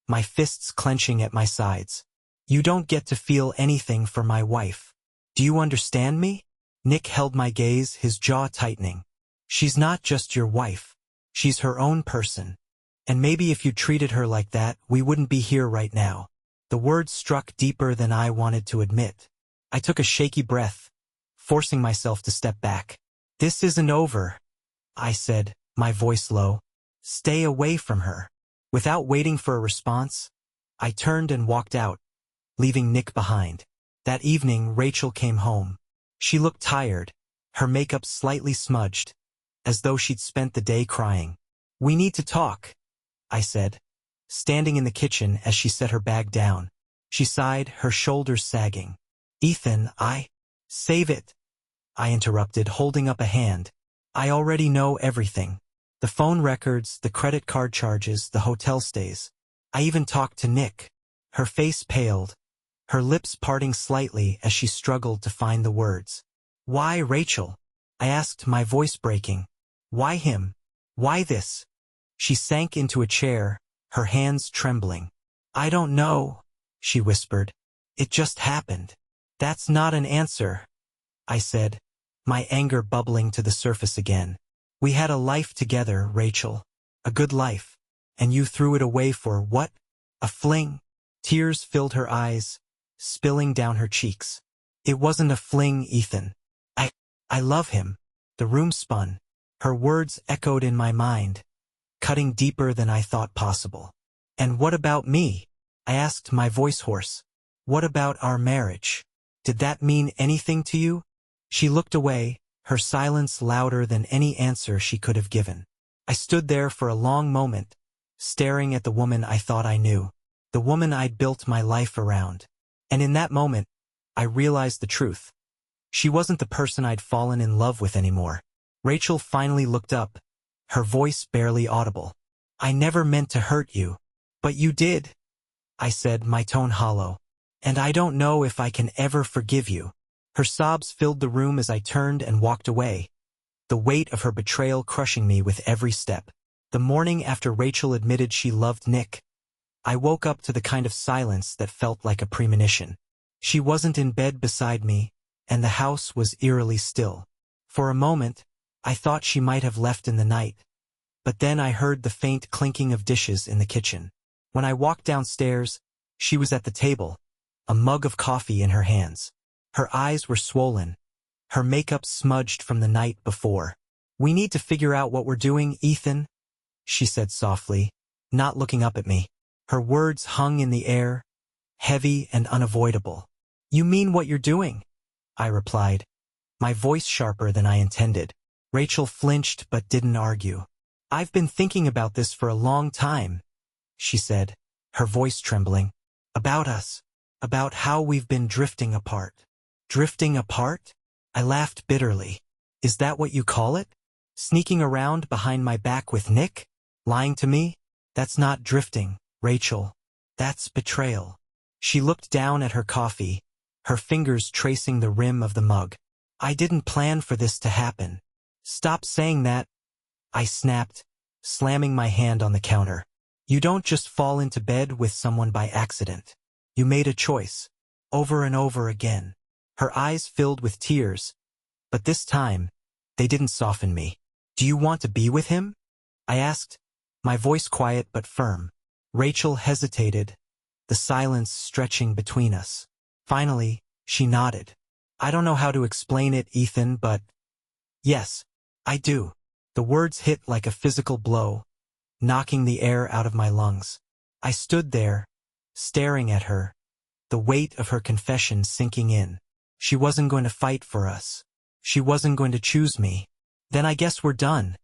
my fists clenching at my sides. "You don't get to feel anything for my wife. Do you understand me?" Nick held my gaze, his jaw tightening. "She's not just your wife. She's her own person. And maybe if you treated her like that, we wouldn't be here right now." The words struck deeper than I wanted to admit. I took a shaky breath, forcing myself to step back. "This isn't over," I said, my voice low. "Stay away from her." Without waiting for a response, I turned and walked out, leaving Nick behind. That evening, Rachel came home. She looked tired, her makeup slightly smudged, as though she'd spent the day crying. "We need to talk," I said, standing in the kitchen as she set her bag down. She sighed, her shoulders sagging. "Ethan, Save it," I interrupted, holding up a hand. "I already know everything. The phone records, the credit card charges, the hotel stays. I even talked to Nick." Her face paled, her lips parting slightly as she struggled to find the words. "Why Rachel?" I asked, my voice breaking. "Why him? Why this?" She sank into a chair, her hands trembling. "I don't know," she whispered. "It just happened." "That's not an answer," I said, my anger bubbling to the surface again. "We had a life together, Rachel. A good life. And you threw it away for what? A fling?" Tears filled her eyes, spilling down her cheeks. "It wasn't a fling, Ethan. I love him." The room spun, Her words echoed in my mind, cutting deeper than I thought possible. "And what about me?" I asked, my voice hoarse. "What about our marriage? Did that mean anything to you?" She looked away, her silence louder than any answer she could have given. I stood there for a long moment, staring at the woman I thought I knew, the woman I'd built my life around. And in that moment, I realized the truth. She wasn't the person I'd fallen in love with anymore. Rachel finally looked up, her voice barely audible. "I never meant to hurt you. But you did," I said, my tone hollow. "And I don't know if I can ever forgive you." Her sobs filled the room as I turned and walked away, the weight of her betrayal crushing me with every step. The morning after Rachel admitted she loved Nick, I woke up to the kind of silence that felt like a premonition. She wasn't in bed beside me, and the house was eerily still. For a moment, I thought she might have left in the night, but then I heard the faint clinking of dishes in the kitchen. When I walked downstairs, she was at the table, a mug of coffee in her hands. Her eyes were swollen, her makeup smudged from the night before. "We need to figure out what we're doing, Ethan," she said softly, not looking up at me. Her words hung in the air, heavy and unavoidable. "You mean what you're doing?" I replied, my voice sharper than I intended. Rachel flinched but didn't argue. "I've been thinking about this for a long time," she said, her voice trembling. "About us. About how we've been drifting apart." "Drifting apart?" I laughed bitterly. "Is that what you call it? Sneaking around behind my back with Nick? Lying to me? That's not drifting, Rachel. That's betrayal." She looked down at her coffee, her fingers tracing the rim of the mug. "I didn't plan for this to happen." "Stop saying that," I snapped, slamming my hand on the counter. "You don't just fall into bed with someone by accident. You made a choice, over and over again." Her eyes filled with tears, but this time, they didn't soften me. "Do you want to be with him?" I asked, my voice quiet but firm. Rachel hesitated, the silence stretching between us. Finally, she nodded. "I don't know how to explain it, Ethan, but yes, I do." The words hit like a physical blow, knocking the air out of my lungs. I stood there, staring at her, the weight of her confession sinking in. She wasn't going to fight for us. She wasn't going to choose me. "Then I guess we're done,"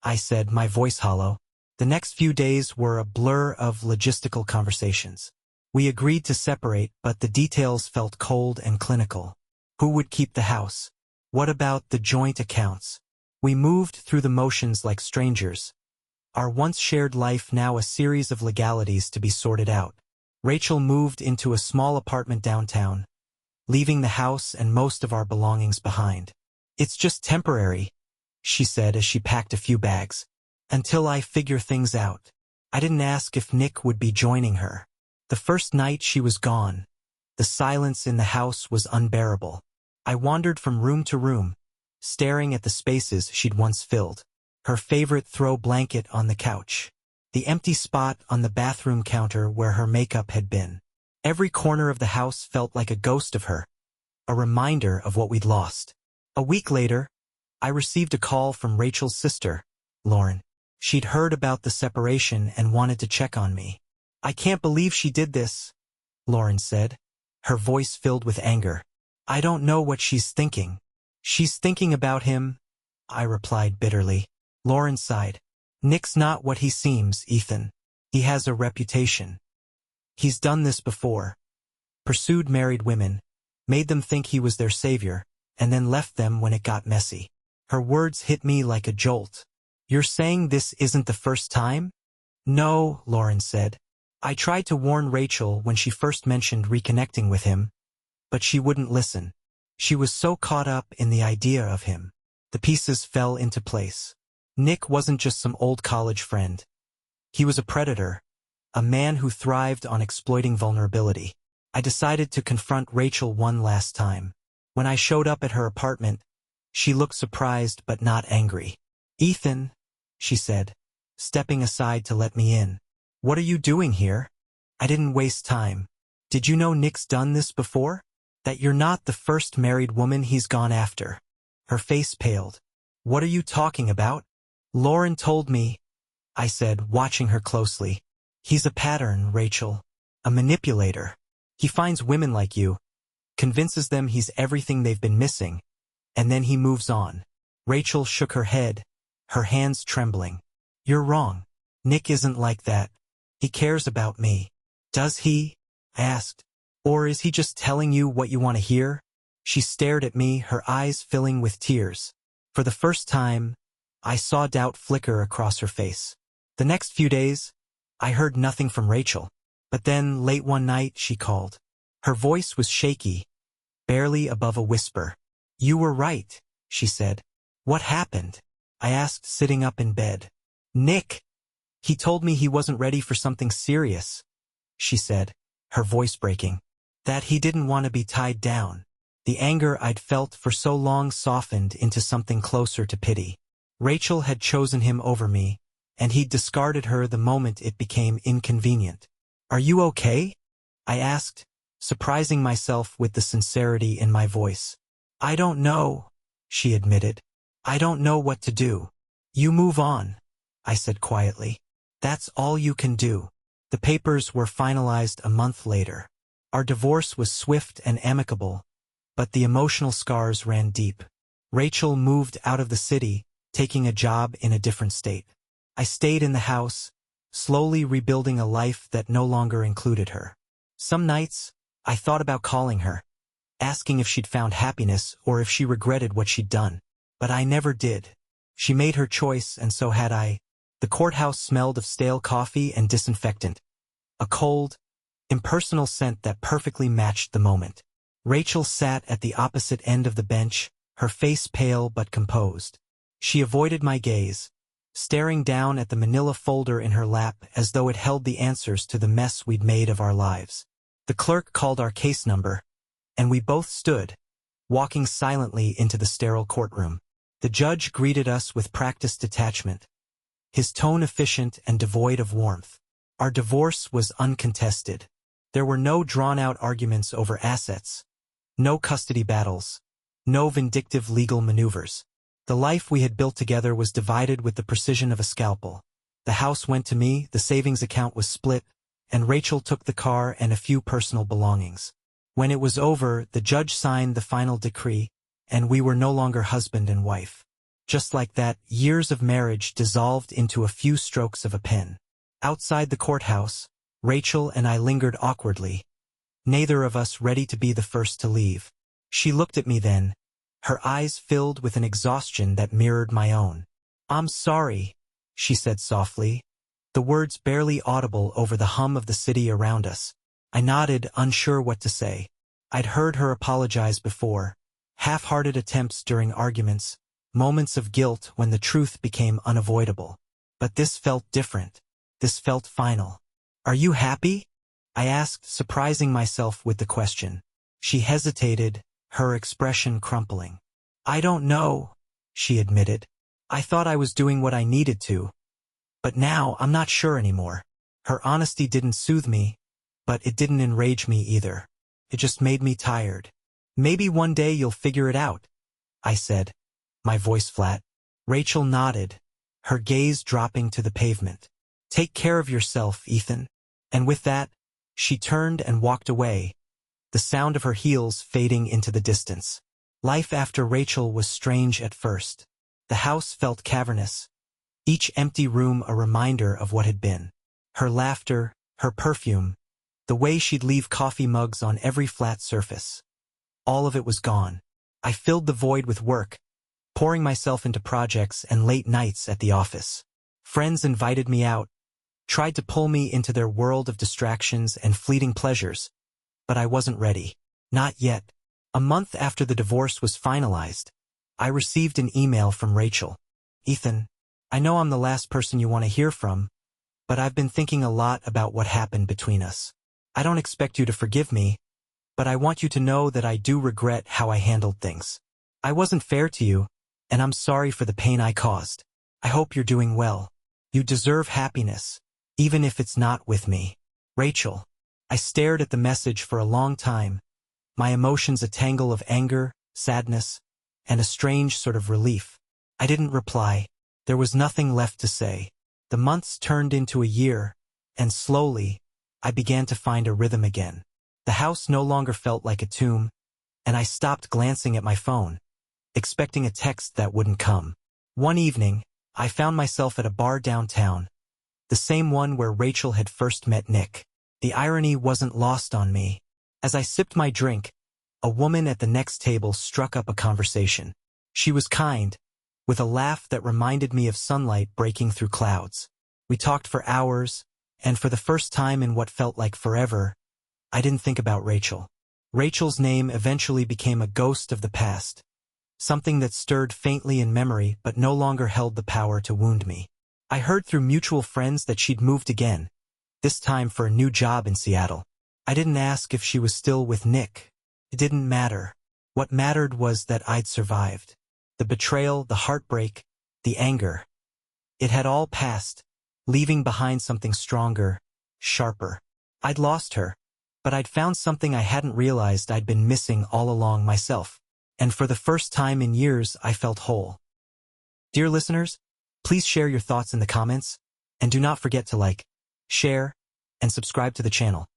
I said, my voice hollow. The next few days were a blur of logistical conversations. We agreed to separate, but the details felt cold and clinical. Who would keep the house? What about the joint accounts? We moved through the motions like strangers, our once shared life now a series of legalities to be sorted out. Rachel moved into a small apartment downtown, leaving the house and most of our belongings behind. "It's just temporary," she said as she packed a few bags, "until I figure things out." I didn't ask if Nick would be joining her. The first night she was gone, the silence in the house was unbearable. I wandered from room to room, staring at the spaces she'd once filled. Her favorite throw blanket on the couch, the empty spot on the bathroom counter where her makeup had been. Every corner of the house felt like a ghost of her, a reminder of what we'd lost. A week later, I received a call from Rachel's sister, Lauren. She'd heard about the separation and wanted to check on me. "I can't believe she did this," Lauren said, her voice filled with anger. "I don't know what she's thinking." "She's thinking about him," I replied bitterly. Lauren sighed. "Nick's not what he seems, Ethan. He has a reputation. He's done this before. Pursued married women, made them think he was their savior, and then left them when it got messy." Her words hit me like a jolt. "You're saying this isn't the first time?" "No," Lauren said. "I tried to warn Rachel when she first mentioned reconnecting with him, but she wouldn't listen. She was so caught up in the idea of him." The pieces fell into place. Nick wasn't just some old college friend. He was a predator, a man who thrived on exploiting vulnerability. I decided to confront Rachel one last time. When I showed up at her apartment, she looked surprised but not angry. "Ethan," she said, stepping aside to let me in. "What are you doing here?" I didn't waste time. "Did you know Nick's done this before? That you're not the first married woman he's gone after?" Her face paled. What are you talking about? Lauren told me, I said, watching her closely. He's a pattern, Rachel. A manipulator. He finds women like you, convinces them he's everything they've been missing, and then he moves on. Rachel shook her head, her hands trembling. You're wrong. Nick isn't like that. He cares about me. Does he? I asked. Or is he just telling you what you want to hear? She stared at me, her eyes filling with tears. For the first time, I saw doubt flicker across her face. The next few days, I heard nothing from Rachel. But then, late one night, she called. Her voice was shaky, barely above a whisper. You were right, she said. What happened? I asked, sitting up in bed. Nick. He told me he wasn't ready for something serious, she said, her voice breaking. That he didn't want to be tied down. The anger I'd felt for so long softened into something closer to pity. Rachel had chosen him over me, and he'd discarded her the moment it became inconvenient. Are you okay? I asked, surprising myself with the sincerity in my voice. I don't know, she admitted. I don't know what to do. You move on, I said quietly. That's all you can do. The papers were finalized a month later. Our divorce was swift and amicable, but the emotional scars ran deep. Rachel moved out of the city, taking a job in a different state. I stayed in the house, slowly rebuilding a life that no longer included her. Some nights, I thought about calling her, asking if she'd found happiness or if she regretted what she'd done. But I never did. She made her choice, and so had I. The courthouse smelled of stale coffee and disinfectant, a cold, impersonal scent that perfectly matched the moment. Rachel sat at the opposite end of the bench, her face pale but composed. She avoided my gaze, staring down at the manila folder in her lap as though it held the answers to the mess we'd made of our lives. The clerk called our case number, and we both stood, walking silently into the sterile courtroom. The judge greeted us with practiced detachment, his tone efficient and devoid of warmth. Our divorce was uncontested. There were no drawn-out arguments over assets, no custody battles, no vindictive legal maneuvers. The life we had built together was divided with the precision of a scalpel. The house went to me, the savings account was split, and Rachel took the car and a few personal belongings. When it was over, the judge signed the final decree, and we were no longer husband and wife. Just like that, years of marriage dissolved into a few strokes of a pen. Outside the courthouse, Rachel and I lingered awkwardly, neither of us ready to be the first to leave. She looked at me then, her eyes filled with an exhaustion that mirrored my own. I'm sorry, she said softly, the words barely audible over the hum of the city around us. I nodded, unsure what to say. I'd heard her apologize before, half-hearted attempts during arguments, moments of guilt when the truth became unavoidable. But this felt different. This felt final. Are you happy? I asked, surprising myself with the question. She hesitated, her expression crumpling. I don't know, she admitted. I thought I was doing what I needed to. But now I'm not sure anymore. Her honesty didn't soothe me, but it didn't enrage me either. It just made me tired. Maybe one day you'll figure it out, I said, my voice flat. Rachel nodded, her gaze dropping to the pavement. Take care of yourself, Ethan. And with that, she turned and walked away, the sound of her heels fading into the distance. Life after Rachel was strange at first. The house felt cavernous, each empty room a reminder of what had been. Her laughter, her perfume, the way she'd leave coffee mugs on every flat surface. All of it was gone. I filled the void with work, pouring myself into projects and late nights at the office. Friends invited me out, tried to pull me into their world of distractions and fleeting pleasures, but I wasn't ready. Not yet. A month after the divorce was finalized, I received an email from Rachel. Ethan, I know I'm the last person you want to hear from, but I've been thinking a lot about what happened between us. I don't expect you to forgive me, but I want you to know that I do regret how I handled things. I wasn't fair to you, and I'm sorry for the pain I caused. I hope you're doing well. You deserve happiness, even if it's not with me. Rachel. I stared at the message for a long time, my emotions a tangle of anger, sadness, and a strange sort of relief. I didn't reply. There was nothing left to say. The months turned into a year, and slowly, I began to find a rhythm again. The house no longer felt like a tomb, and I stopped glancing at my phone, expecting a text that wouldn't come. One evening, I found myself at a bar downtown, the same one where Rachel had first met Nick. The irony wasn't lost on me. As I sipped my drink, a woman at the next table struck up a conversation. She was kind, with a laugh that reminded me of sunlight breaking through clouds. We talked for hours, and for the first time in what felt like forever, I didn't think about Rachel. Rachel's name eventually became a ghost of the past, something that stirred faintly in memory but no longer held the power to wound me. I heard through mutual friends that she'd moved again, this time for a new job in Seattle. I didn't ask if she was still with Nick. It didn't matter. What mattered was that I'd survived. The betrayal, the heartbreak, the anger. It had all passed, leaving behind something stronger, sharper. I'd lost her, but I'd found something I hadn't realized I'd been missing all along myself. And for the first time in years, I felt whole. Dear listeners, please share your thoughts in the comments, and do not forget to like, share, and subscribe to the channel.